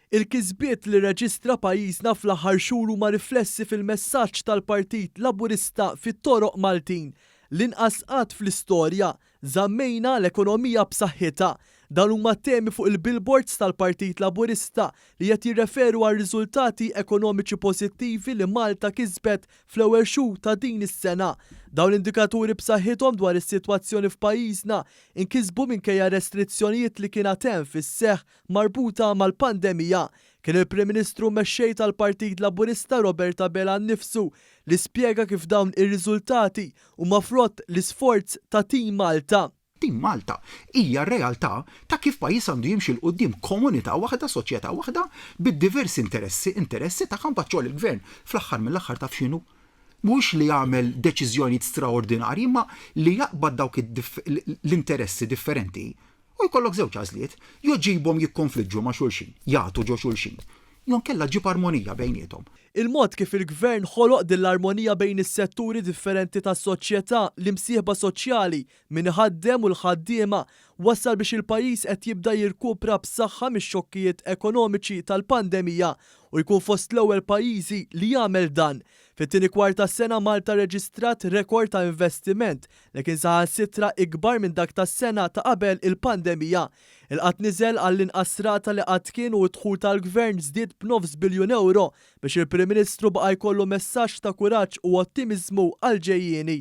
Il-kisbiet li reġistra pajjiżna fl-aħħar xhur huma riflessi fil-messaġġ tal-Partit Laburista fit-toroq Maltin. L-inqas qatt fl-istorja żammejna l-ekonomija b'saħħitha. Dan huma temi fuq il-billboards tal-Partit Laburista li qed jirreferu għal riżultati ekonomiċi pożittivi li Malta kisbet fl-ewwel xhur ta' din is-sena. Dawn l-indikaturi b'saħħithom dwar is-sitwazzjoni f'pajjiżna inkisbu minkejja restrizzjonijiet li kien hemm fis-seħħ marbuta mal-pandemija. Kien il-Prim Ministru mexxej tal-Partit Laburista Roberta Bela nnifsu li spjega kif dawn ir-riżultati huma frott l-isforz ta' Tim Malta. Tim Malta hija r-realtà ta' kif pajjiż għandu jimxi l qudiem komunità waħda, soċjetà waħda, bid-diversi interessi ta' kampaċċol il-gvern fl-aħħar mill-aħħar taf x'inhu. Mhux li jagħmel deċiżjonijiet straordinarji, ma li jaqbad dawk l-interessi differenti u jkollok żewġ għażliet, jew ġibhom jikkonfliġġu ma' xulxin, jagħtu ġo xulxin, jew kellha ġib armonija bejniethom. Il-mod kif il-gvern ħoloq din l-armonija bejn is-setturi differenti tas-soċjetà, l-imsieħba soċjali min iħaddem u l-ħaddiema wassal biex il-pajjiż qed jibda jirkupra b'saħħa mix-xokkijiet ekonomiċi tal-pandemija u jkun fost l-ewwel pajjiżi li jagħmel dan. Fit-tieni kwart tas-sena Malta reġistrat rekord ta' investiment li kien saħansitra ikbar minn dak tas-sena ta' qabel il-pandemija. Il-qatt niżel għall-inqas rata li qatt kien u d-dħul tal-gvern żdied b'9 biljun euro biex il-Prim Ministru baqa' jkollu messaġġ ta' kuraġġ u ottimiżmu għal ġejjieni.